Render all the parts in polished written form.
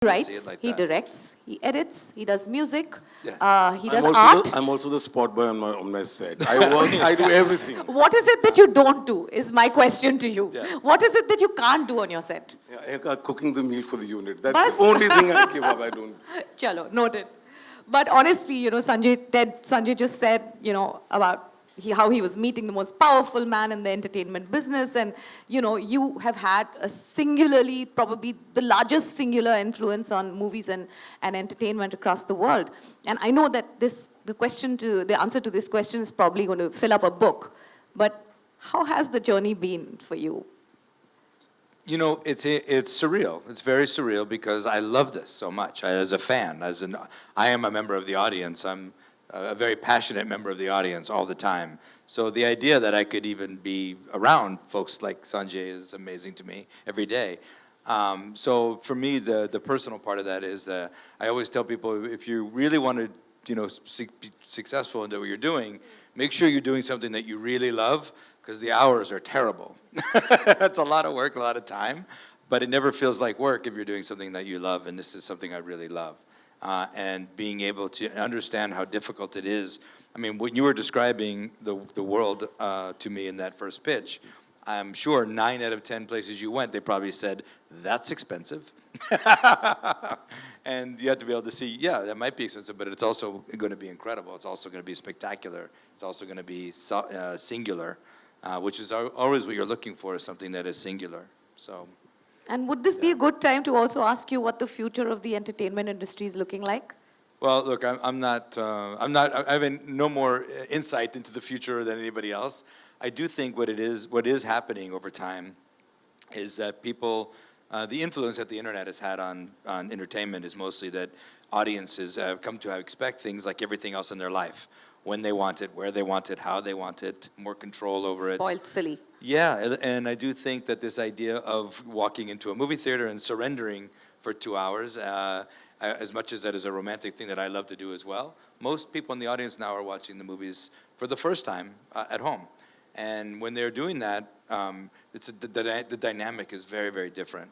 He to see it writes, like he that. directs, he edits, he does music, Yes. he does art. I'm also the spot boy on my set. I work, I do everything. What is it that you don't do, is my question to you. Yes. What is it that you can't do on your set? Yeah, cooking the meal for the unit. That's Bas. the only thing I give up. I don't. Chalo, noted. But honestly, Sanjay just said, about how he was meeting the most powerful man in the entertainment business, and you have had a singularly, probably the largest singular influence on movies and entertainment across the world. And I know that the answer to this question is probably going to fill up a book. But how has the journey been for you? It's surreal. It's very surreal because I love this so much. As a fan, I am a member of the audience. I'm a very passionate member of the audience all the time. So the idea that I could even be around folks like Sanjay is amazing to me every day. So for me, the personal part of that is that I always tell people, if you really want to, be successful in what you're doing, make sure you're doing something that you really love, because the hours are terrible. It's a lot of work, a lot of time, but it never feels like work if you're doing something that you love, and this is something I really love. And being able to understand how difficult it is. I mean, when you were describing the world to me in that first pitch, I'm sure 9 out of 10 places you went, they probably said, that's expensive. And you have to be able to see, yeah, that might be expensive, but it's also going to be incredible. It's also going to be spectacular. It's also going to be singular, which is always what you're looking for, is something that is singular. So. And would this be a good time to also ask you what the future of the entertainment industry is looking like? Well, look, I have no more insight into the future than anybody else. I do think what is happening over time is that people, the influence that the internet has had on entertainment is mostly that audiences have come to expect things like everything else in their life. When they want it, where they want it, how they want it, more control over it. Spoiled silly. Yeah, and I do think that this idea of walking into a movie theater and surrendering for 2 hours, as much as that is a romantic thing that I love to do as well, most people in the audience now are watching the movies for the first time at home. And when they're doing that, the dynamic is very, very different.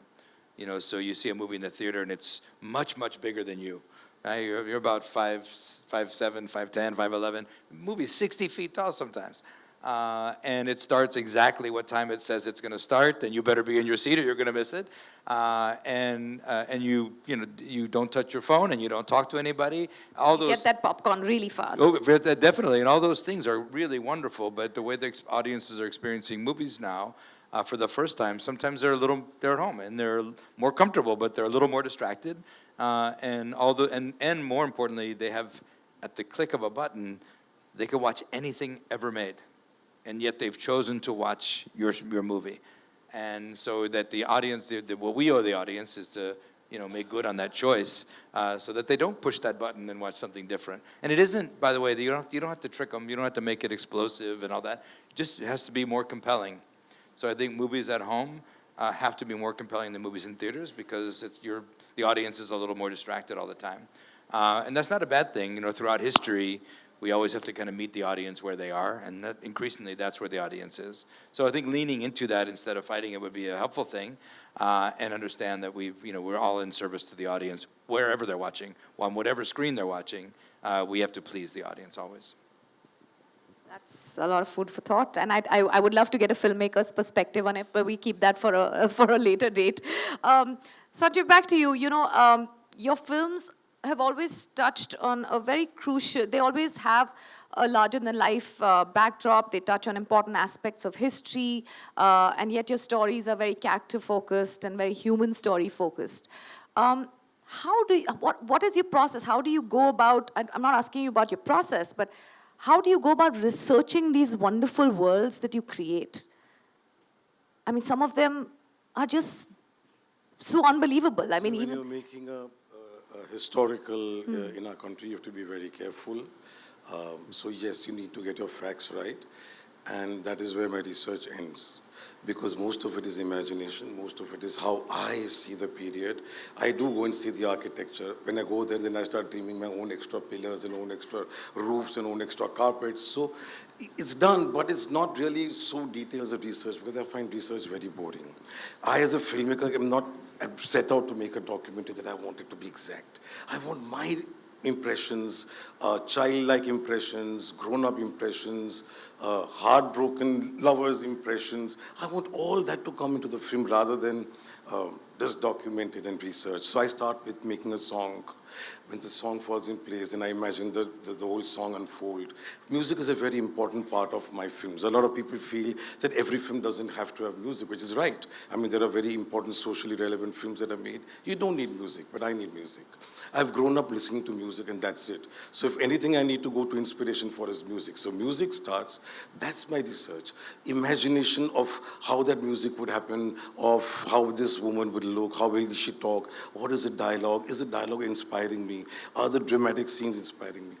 So you see a movie in the theater and it's much, much bigger than you. You're about 5'7", 5'10", 5'11". The movie's 60 feet tall sometimes. And it starts exactly what time it says it's going to start, and you better be in your seat or you're going to miss it. And you don't touch your phone and you don't talk to anybody. Get that popcorn really fast. Oh, definitely, and all those things are really wonderful. But the way the audiences are experiencing movies now, for the first time, sometimes they're at home and they're more comfortable, but they're a little more distracted. And more importantly, they have, at the click of a button, they can watch anything ever made. And yet they've chosen to watch your movie. And so that the audience, what we owe the audience is to make good on that choice, so that they don't push that button and watch something different. And it isn't, by the way, you don't have to trick them, you don't have to make it explosive and all that. It has to be more compelling. So I think movies at home have to be more compelling than movies in theaters, because the audience is a little more distracted all the time. And that's not a bad thing. Throughout history, we always have to kind of meet the audience where they are, and increasingly that's where the audience is. So I think leaning into that instead of fighting it would be a helpful thing, and understand that we're all in service to the audience wherever they're watching, on whatever screen they're watching. We have to please the audience always. That's a lot of food for thought, and I would love to get a filmmaker's perspective on it, but we keep that for a later date. Sanjay, back to you. Your films have always touched on a very crucial, they always have a larger-than-life backdrop. They touch on important aspects of history, and yet your stories are very character-focused and very human story-focused. What is your process? How do you go about, I'm not asking you about your process, but how do you go about researching these wonderful worlds that you create? I mean, some of them are just so unbelievable. I mean, when you're making a historical in our country, you have to be very careful. So yes, you need to get your facts right. And that is where my research ends. Because most of it is imagination, most of it is how I see the period. I do go and see the architecture. When I go there, then I start dreaming my own extra pillars and own extra roofs and own extra carpets. So it's done, but it's not really so detailed as a research because I find research very boring. I, as a filmmaker, am not I'm set out to make a documentary that I want it to be exact. I want my impressions, childlike impressions, grown-up impressions, heartbroken lovers' impressions. I want all that to come into the film rather than just document it and research. So I start with making a song. When the song falls in place, then I imagine the whole song unfold. Music is a very important part of my films. A lot of people feel that every film doesn't have to have music, which is right. I mean, there are very important socially relevant films that are made. You don't need music, but I need music. I've grown up listening to music and that's it. So if anything I need to go to inspiration for is music. So music starts, that's my research. Imagination of how that music would happen, of how this woman would look, how will she talk, what is the dialogue, is the dialogue inspiring me, are the dramatic scenes inspiring me.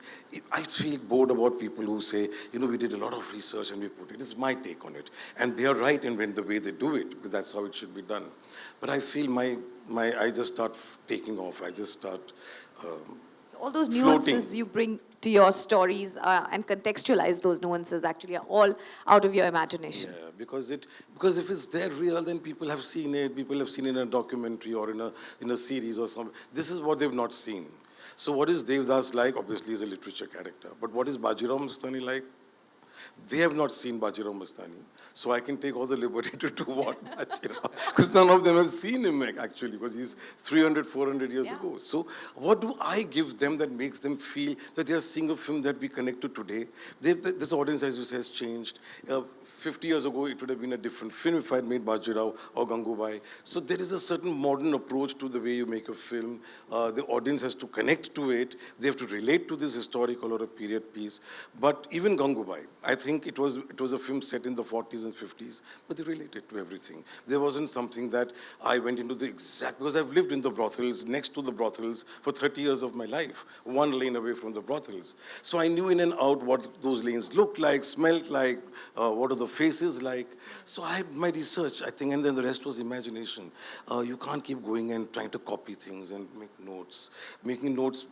I feel bored about people who say, we did a lot of research and we put it. It's my take on it. And they are right in the way they do it, because that's how it should be done. But I feel I just start taking off. I just start So all those floating. nuances you bring to your stories and contextualize those nuances actually are all out of your imagination. Yeah, because if it's there real, then people have seen it. People have seen it in a documentary or in a series or something. This is what they've not seen. So what is Devdas like? Obviously, he's a literature character. But what is Bajirao Mastani like? They have not seen Bajirao Mastani. So I can take all the liberty to do what Bajirao. Because none of them have seen him actually, because he's 300, 400 years ago. So what do I give them that makes them feel that they are seeing a film that we connect to today? This audience, as you say, has changed. 50 years ago, it would have been a different film if I had made Bajirao or Gangubai. So there is a certain modern approach to the way you make a film. The audience has to connect to it. They have to relate to this historical or a period piece. But even Gangubai, I think it was a film set in the 40s and 50s, but they related to everything. There wasn't something that I went into the exact, because I've lived in the brothels, next to the brothels for 30 years of my life, one lane away from the brothels. So I knew in and out what those lanes looked like, smelled like, what are the faces like. So I had my research, I think, and then the rest was imagination. You can't keep going and trying to copy things and make notes. Making notes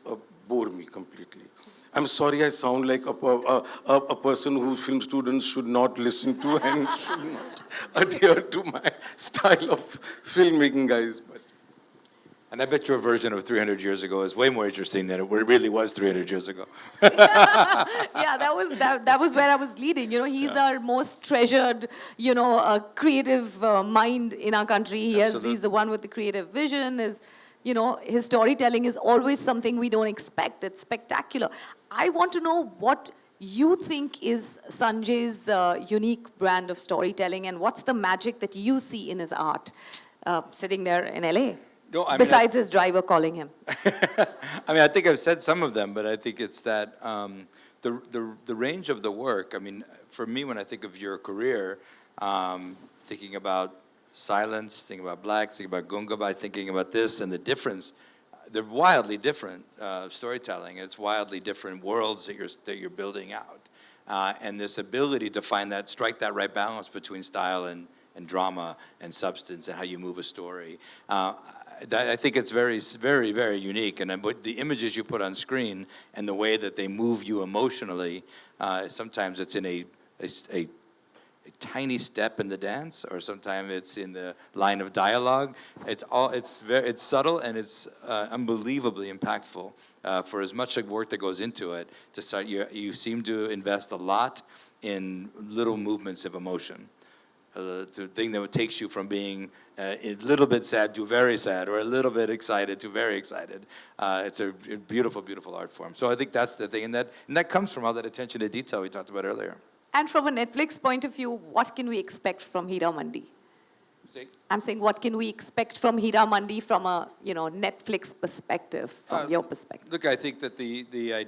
bore me completely. I'm sorry I sound like a person who film students should not listen to and should not adhere to my style of filmmaking, guys. But And I bet your version of 300 years ago is way more interesting than it really was 300 years ago. Yeah, that was where I was leading. He's our most treasured, creative mind in our country. He's the one with the creative vision. His storytelling is always something we don't expect. It's spectacular. I want to know what you think is Sanjay's unique brand of storytelling, and what's the magic that you see in his art sitting there in LA? No, I mean, besides his driver calling him. I mean, I think I've said some of them, but I think it's that the range of the work. I mean, for me, when I think of your career, thinking about Silence, thinking about Black, thinking about Gungabai, thinking about this and the difference. They're wildly different storytelling. It's wildly different worlds that you're building out, and this ability to strike that right balance between style and drama and substance and how you move a story. I think it's very, very, very unique. And the images you put on screen and the way that they move you emotionally, sometimes it's in a tiny step in the dance, or sometimes it's in the line of dialogue. It's subtle and it's unbelievably impactful. For as much work that goes into it, you seem to invest a lot in little movements of emotion. The thing that takes you from being a little bit sad to very sad, or a little bit excited to very excited. It's a beautiful, beautiful art form. So I think that's the thing, and that comes from all that attention to detail we talked about earlier. And from a Netflix point of view, what can we expect from Hira Mandi? I'm saying, what can we expect from Hira Mandi from a Netflix perspective, from your perspective? Look, I think that the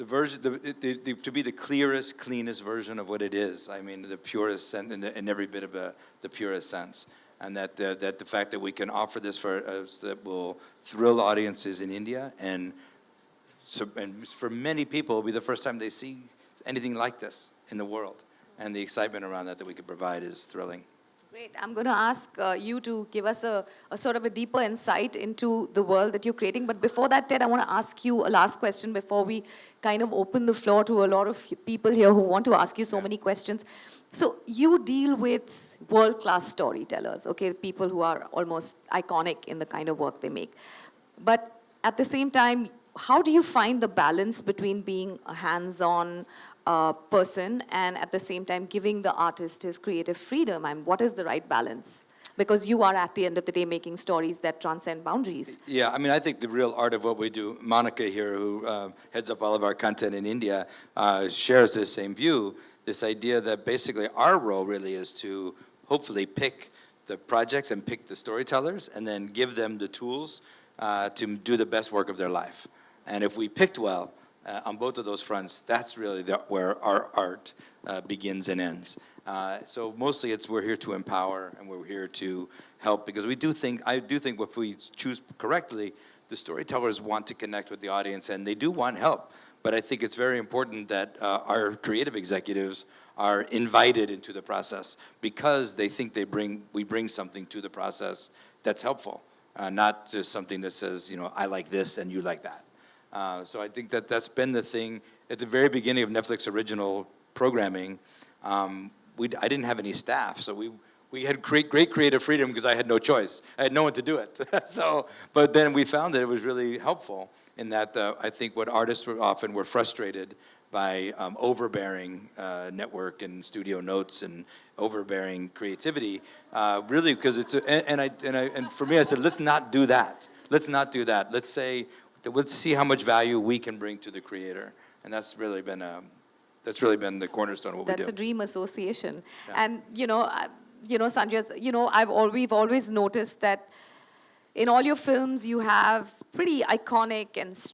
version, to be the clearest, cleanest version of what it is. I mean, the purest sense, in every bit of the purest sense, and that the fact that we can offer this that will thrill audiences in India, and for many people, it'll be the first time they see anything like this. in the world. And the excitement around that we can provide is thrilling. Great. I'm going to ask you to give us a sort of a deeper insight into the world that you're creating. But before that, Ted, I want to ask you a last question before we kind of open the floor to a lot of people here who want to ask you so many questions. So you deal with world-class storytellers, okay, people who are almost iconic in the kind of work they make. But at the same time, how do you find the balance between being a hands-on person and at the same time giving the artist his creative freedom? And what is the right balance? Because you are at the end of the day making stories that transcend boundaries. Yeah, I mean, I think the real art of what we do, Monica here, who heads up all of our content in India, shares this same view, this idea that basically our role really is to hopefully pick the projects and pick the storytellers and then give them the tools to do the best work of their life. And if we picked well on both of those fronts, that's really where our art begins and ends. So mostly we're here to empower and we're here to help, because I do think if we choose correctly, the storytellers want to connect with the audience and they do want help. But I think it's very important that our creative executives are invited into the process because they think we bring something to the process that's helpful, not just something that says, I like this and you like that. So I think that's been the thing. At the very beginning of Netflix original programming, I didn't have any staff, so we had great creative freedom because I had no choice. I had no one to do it. But then we found that it was really helpful in that I think what artists were frustrated by overbearing network and studio notes and overbearing creativity, really, because and for me, I said, let's not do that. Let's not do that. Let's see how much value we can bring to the creator, and that's really been the cornerstone of what we do. That's a dream association. Yeah. And Sanjay, we've always noticed that in all your films you have pretty iconic and